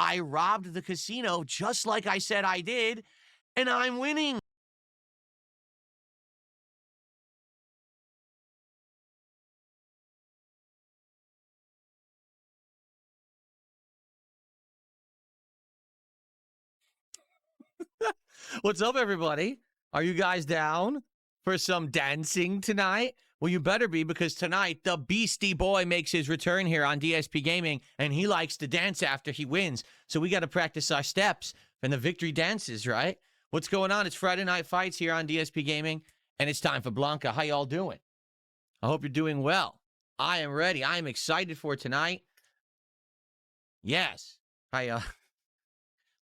I robbed the casino just like I said I did, and I'm winning. What's up, everybody? Are you guys down for some dancing tonight? Well, you better be, because tonight the Beastie Boy makes his return here on DSP Gaming, and he likes to dance after he wins. So we got to practice our steps and the victory dances, right? What's going on? It's Friday Night Fights here on DSP Gaming, and it's time for Blanca. How y'all doing? I hope you're doing well. I am ready. I am excited for tonight. Yes. All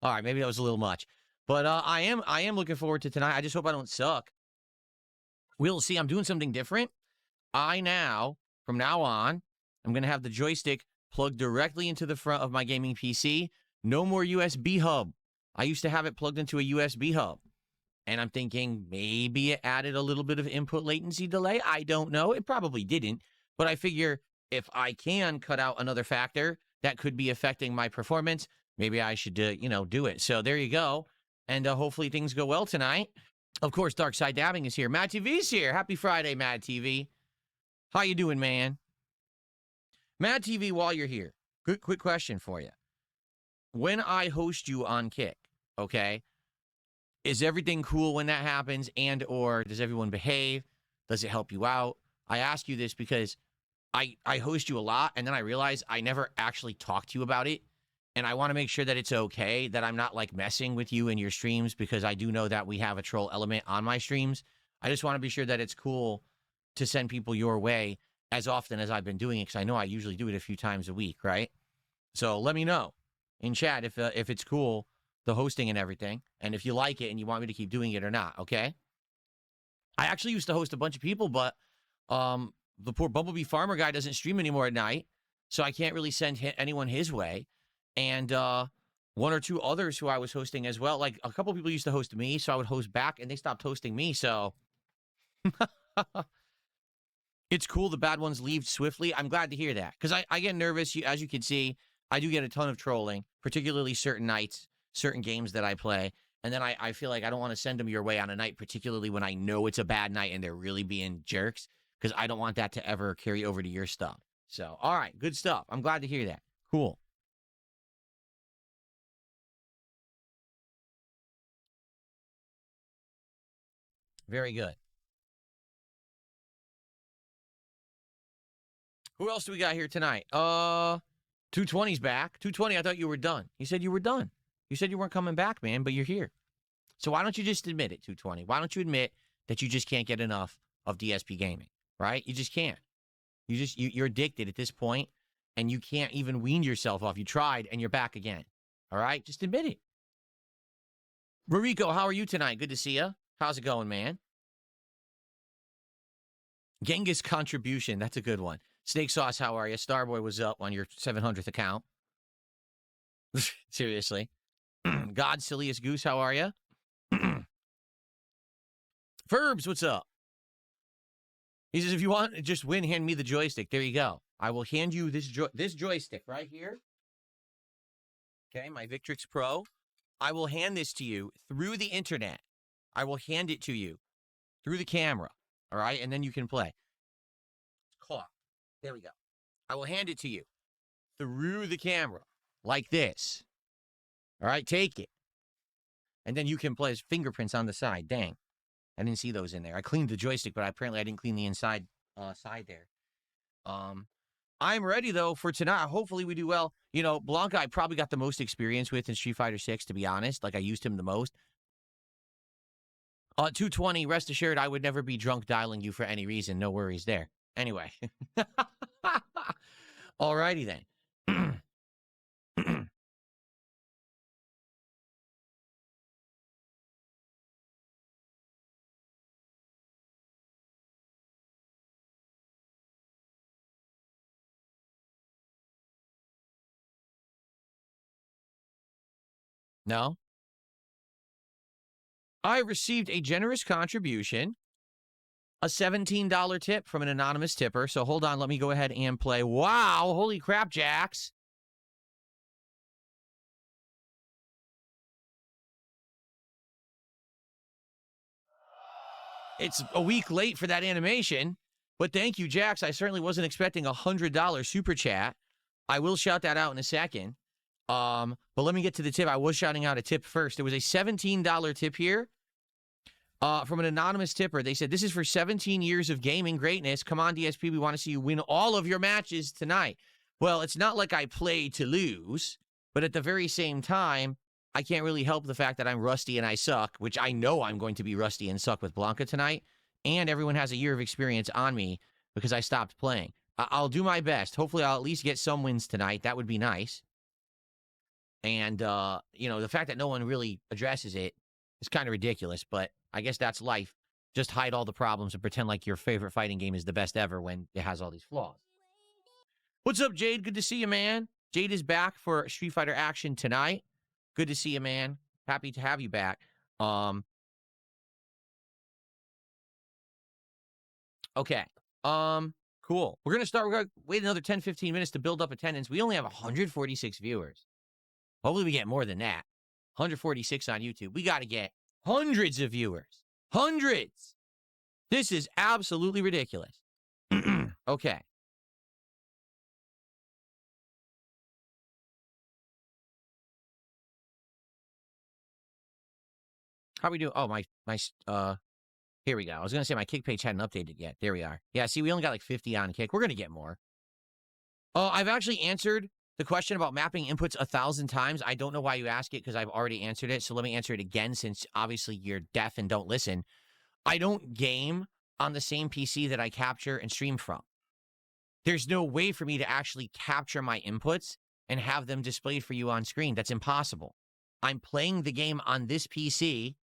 right, maybe that was a little much. But I am looking forward to tonight. I just hope I don't suck. We'll see. I'm doing something different. From now on, I'm going to have the joystick plugged directly into the front of my gaming PC. No more USB hub. I used to have it plugged into a USB hub. And I'm thinking maybe it added a little bit of input latency delay. I don't know. It probably didn't. But I figure if I can cut out another factor that could be affecting my performance, maybe I should, do it. So there you go. And hopefully things go well tonight. Of course, Dark Side Dabbing is here. Mad TV's here. Happy Friday, Mad TV. How you doing, man? Mad TV, while you're here, quick question for you. When I host you on Kick, okay, is everything cool when that happens, and or does everyone behave? Does it help you out? I ask you this because I host you a lot, and then I realize I never actually talk to you about it. And I want to make sure that it's okay, that I'm not, like, messing with you in your streams, because I do know that we have a troll element on my streams. I just want to be sure that it's cool to send people your way as often as I've been doing it, because I know I usually do it a few times a week, right? So let me know in chat if it's cool, the hosting and everything, and if you like it and you want me to keep doing it or not, okay? I actually used to host a bunch of people, but the poor Bumblebee Farmer guy doesn't stream anymore at night, so I can't really send anyone his way. And one or two others who I was hosting as well. Like, a couple people used to host me, so I would host back, and they stopped hosting me, so... It's cool the bad ones leave swiftly. I'm glad to hear that, because I get nervous. As you can see, I do get a ton of trolling, particularly certain nights, certain games that I play, and then I feel like I don't want to send them your way on a night, particularly when I know it's a bad night and they're really being jerks, because I don't want that to ever carry over to your stuff. So, all right, good stuff. I'm glad to hear that. Cool. Very good. Who else do we got here tonight? 220's back. 220, I thought you were done. You said you were done. You said you weren't coming back, man, but you're here. So why don't you just admit it, 220? Why don't you admit that you just can't get enough of DSP Gaming, right? You just can't. You're addicted at this point, and you can't even wean yourself off. You tried, and you're back again. All right? Just admit it. Rurico, how are you tonight? Good to see you. How's it going, man? Genghis Contribution. That's a good one. Snake Sauce, how are you? Starboy was up on your 700th account. Seriously. God, Silliest Goose, how are you? Ferbs, what's up? He says, if you want to just win, hand me the joystick. There you go. I will hand you this joystick right here. Okay, my Victrix Pro. I will hand this to you through the internet. I will hand it to you through the camera. All right, and then you can play. Clock. There we go. I will hand it to you through the camera like this. All right, take it. And then you can play his fingerprints on the side. Dang. I didn't see those in there. I cleaned the joystick, but apparently I didn't clean the inside side there. I'm ready, though, for tonight. Hopefully we do well. You know, Blanca, I probably got the most experience with in Street Fighter 6, to be honest. Like, I used him the most. 220, rest assured, I would never be drunk dialing you for any reason. No worries there. Anyway. Alrighty, then. No? I received a generous contribution, a $17 tip from an anonymous tipper. So hold on, let me go ahead and play. Wow, holy crap, Jax. It's a week late for that animation, but thank you, Jax. I certainly wasn't expecting a $100 super chat. I will shout that out in a second. But let me get to the tip. I was shouting out a tip first. There was a $17 tip here from an anonymous tipper. They said, this is for 17 years of gaming greatness. Come on, DSP. We want to see you win all of your matches tonight. Well, it's not like I play to lose, but at the very same time, I can't really help the fact that I'm rusty and I suck, which I know I'm going to be rusty and suck with Blanca tonight. And everyone has a year of experience on me because I stopped playing. I'll do my best. Hopefully, I'll at least get some wins tonight. That would be nice. And, you know, the fact that no one really addresses it is kind of ridiculous, but I guess that's life. Just hide all the problems and pretend like your favorite fighting game is the best ever when it has all these flaws. What's up, Jade? Good to see you, man. Jade is back for Street Fighter action tonight. Good to see you, man. Happy to have you back. Okay. Cool. We're going to start. We're going to wait another 10, 15 minutes to build up attendance. We only have 146 viewers. Hopefully we get more than that. 146 on YouTube. We got to get hundreds of viewers. Hundreds. This is absolutely ridiculous. Okay. How we doing? Oh, here we go. I was going to say my Kick page hadn't updated yet. There we are. Yeah, see, we only got like 50 on Kick. We're going to get more. I've actually answered the question about mapping inputs 1,000 times. I don't know why you ask it because I've already answered it. So let me answer it again since obviously you're deaf and don't listen. I don't game on the same PC that I capture and stream from. There's no way for me to actually capture my inputs and have them displayed for you on screen. That's impossible. I'm playing the game on this PC.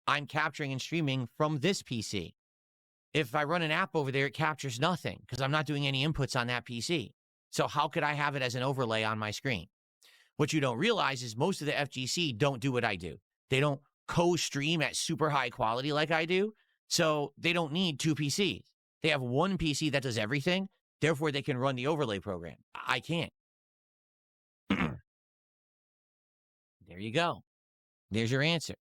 I'm capturing and streaming from this PC. If I run an app over there, it captures nothing because I'm not doing any inputs on that PC. So how could I have it as an overlay on my screen? What you don't realize is most of the FGC don't do what I do. They don't co-stream at super high quality like I do. So they don't need two PCs. They have one PC that does everything. Therefore, they can run the overlay program. I can't. There you go. There's your answer.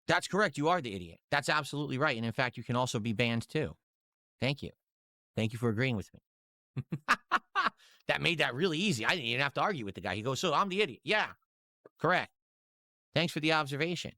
That's correct. You are the idiot. That's absolutely right. And in fact, you can also be banned too. Thank you. Thank you for agreeing with me. That made that really easy. I didn't even have to argue with the guy. He goes, so I'm the idiot. Yeah, correct. Thanks for the observation.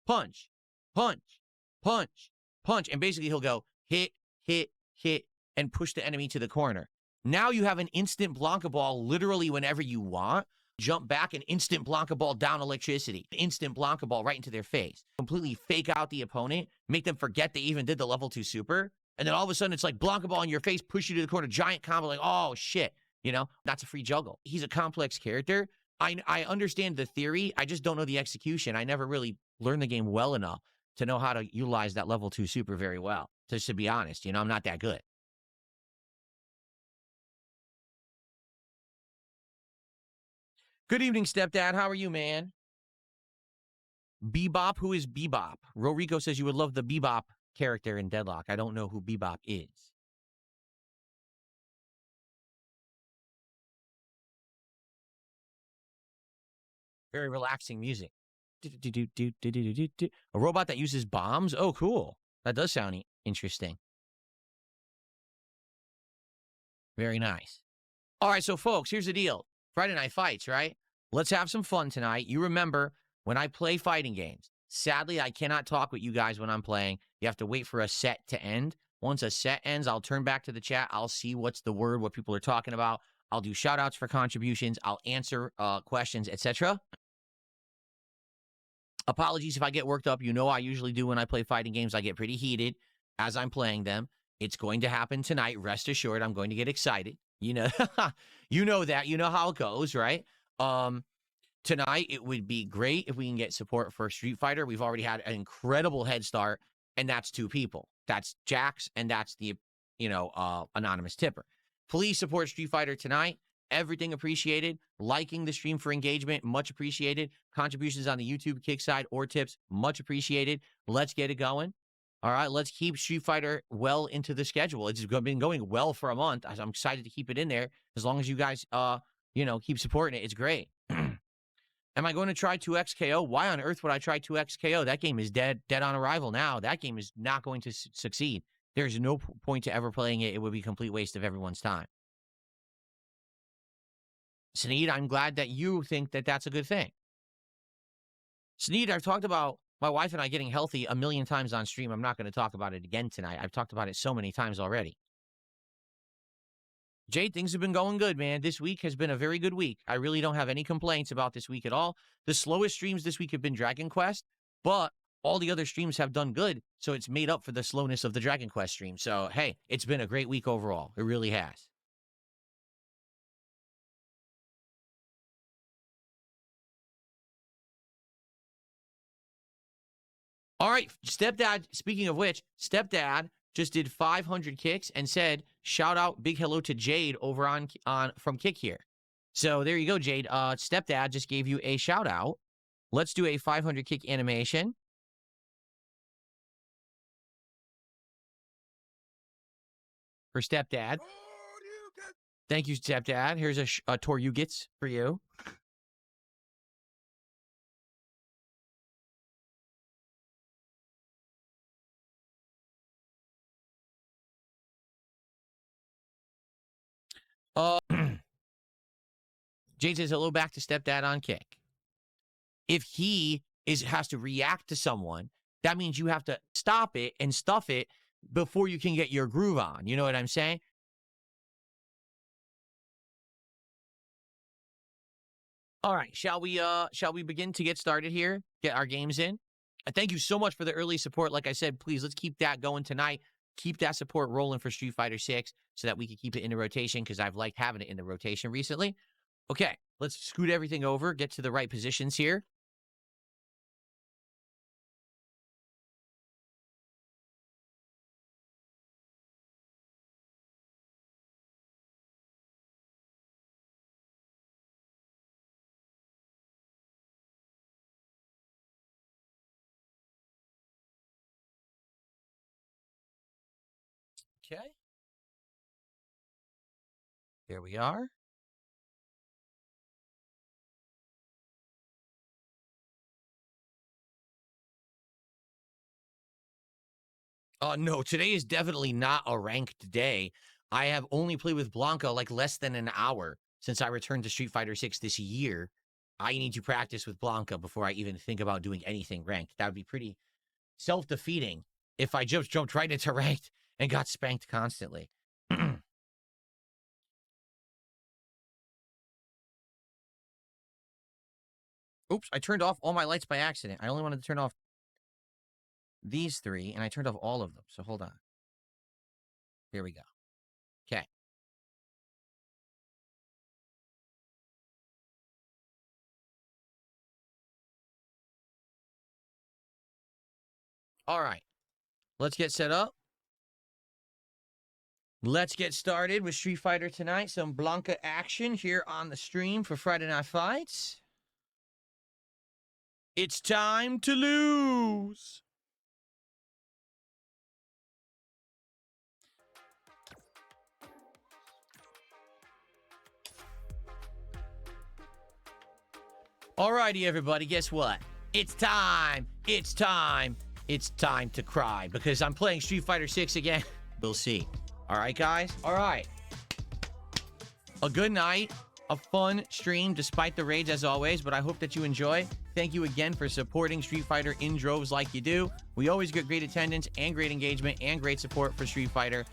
Punch, punch, punch, punch. And basically he'll go hit, hit, hit, and push the enemy to the corner. Now you have an instant Blanca ball literally whenever you want. Jump back and instant Blanca ball down electricity. Instant Blanca ball right into their face. Completely fake out the opponent. Make them forget they even did the level 2 super. And then all of a sudden, it's like Blanca ball in your face, push you to the corner, giant combo, like, oh, shit. You know, that's a free juggle. He's a complex character. I understand the theory. I just don't know the execution. I never really learned the game well enough to know how to utilize that level 2 super very well. Just to be honest, you know, I'm not that good. Good evening, stepdad. How are you, man? Bebop, who is Bebop? Rorico says you would love the Bebop character in Deadlock. I don't know who Bebop is. Very relaxing music. A robot that uses bombs? Oh, cool. That does sound interesting. Very nice. All right, so folks, here's the deal. Friday Night Fights, right? Let's have some fun tonight. You remember, when I play fighting games, sadly, I cannot talk with you guys when I'm playing. You have to wait for a set to end. Once a set ends, I'll turn back to the chat. I'll see what's the word, what people are talking about. I'll do shout-outs for contributions. I'll answer questions, etc. Apologies if I get worked up. You know I usually do when I play fighting games. I get pretty heated as I'm playing them. It's going to happen tonight. Rest assured, I'm going to get excited. You know, you know that. You know how it goes, right? Tonight, it would be great if we can get support for Street Fighter. We've already had an incredible head start, and that's 2 people. That's Jax, and that's the, anonymous tipper. Please support Street Fighter tonight. Everything appreciated. Liking the stream for engagement, much appreciated. Contributions on the YouTube Kick side or tips, much appreciated. Let's get it going. All right, let's keep Street Fighter well into the schedule. It's been going well for a month. I'm excited to keep it in there. As long as you guys, keep supporting it, it's great. And Am I going to try 2x KO? Why on earth would I try 2x KO? That game is dead on arrival now. That game is not going to succeed. There's no point to ever playing it. It would be a complete waste of everyone's time. Sneed, I'm glad that you think that that's a good thing. Sneed, I've talked about my wife and I getting healthy a million times on stream. I'm not going to talk about it again tonight. I've talked about it so many times already. Jade, things have been going good, man. This week has been a very good week. I really don't have any complaints about this week at all. The slowest streams this week have been Dragon Quest, but all the other streams have done good, so it's made up for the slowness of the Dragon Quest stream. So, hey, it's been a great week overall. It really has. All right, Stepdad, speaking of which, Stepdad just did 500 kicks and said, shout out, big hello to Jade over on from Kick here. So there you go, Jade. Stepdad just gave you a shout out. Let's do a 500 kick animation. For Stepdad. Thank you, Stepdad. Here's a Toryugits for you. Jade says hello back to Stepdad on Kick. If he has to react to someone, that means you have to stop it and stuff it before you can get your groove on. You know what I'm saying? All right, shall we begin to get started here? Get our games in. Thank you so much for the early support. Like I said, please let's keep that going tonight. Keep that support rolling for Street Fighter 6 so that we can keep it in the rotation because I've liked having it in the rotation recently. Okay, let's scoot everything over, get to the right positions here. Okay. There we are. No, today is definitely not a ranked day. I have only played with Blanca like less than an hour since I returned to Street Fighter 6 this year. I need to practice with Blanca before I even think about doing anything ranked. That would be pretty self-defeating if I just jumped right into ranked and got spanked constantly. Oops, I turned off all my lights by accident. I only wanted to turn off these three, and I turned off all of them. So hold on. Here we go. Okay. All right. Let's get set up. Let's get started with Street Fighter tonight. Some Blanca action here on the stream for Friday Night Fights. It's time to lose. Alrighty, everybody, guess what? It's time. It's time. It's time to cry because I'm playing Street Fighter 6 again. We'll see. All right, guys? All right. A good night. A fun stream despite the raids as always, but I hope that you enjoy. Thank you again for supporting Street Fighter in droves like you do. We always get great attendance and great engagement and great support for Street Fighter.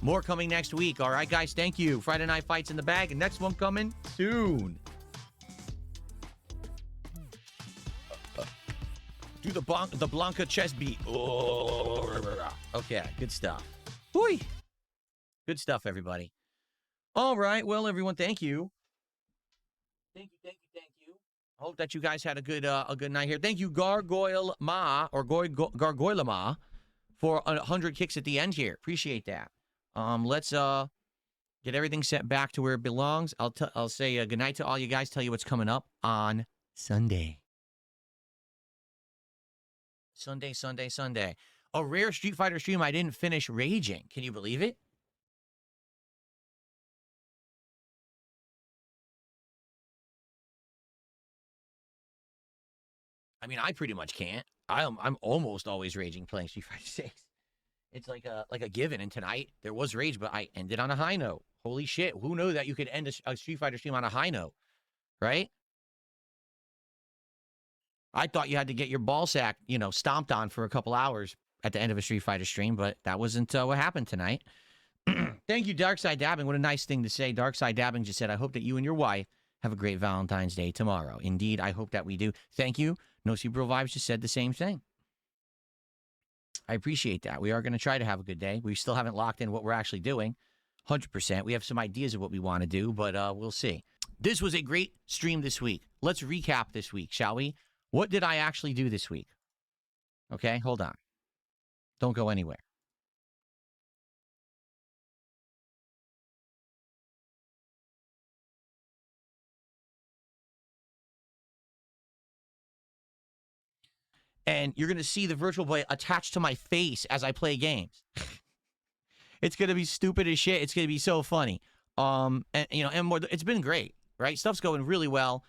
More coming next week. All right, guys? Thank you. Friday Night Fights in the bag, and next one coming soon. Do the Blanca chest beat. Oh. Okay, good stuff. Whee! Good stuff, everybody. All right, well, everyone, thank you. Thank you. I hope that you guys had a good night here. Thank you, Gargoyle Ma or Gargoyle Ma, for 100 kicks at the end here. Appreciate that. Let's get everything set back to where it belongs. I'll say good night to all you guys. Tell you what's coming up on Sunday. Sunday. A rare Street Fighter stream I didn't finish raging. Can you believe it? I mean, I pretty much can't. I'm almost always raging playing Street Fighter 6. It's like a given. And tonight there was rage, but I ended on a high note. Holy shit! Who knew that you could end a Street Fighter stream on a high note, right? I thought you had to get your ball sack, stomped on for a couple hours at the end of a Street Fighter stream, but that wasn't what happened tonight. Thank you, Darkside Dabbing. What a nice thing to say. Darkside Dabbing just said, I hope that you and your wife have a great Valentine's Day tomorrow. Indeed, I hope that we do. Thank you. No Super Vibes just said the same thing. I appreciate that. We are going to try to have a good day. We still haven't locked in what we're actually doing. 100%. We have some ideas of what we want to do, but we'll see. This was a great stream this week. Let's recap this week, shall we? What did I actually do this week? Okay, hold on. Don't go anywhere. And you're going to see the virtual boy attached to my face as I play games. It's going to be stupid as shit. It's going to be so funny. And more, it's been great, right? Stuff's going really well.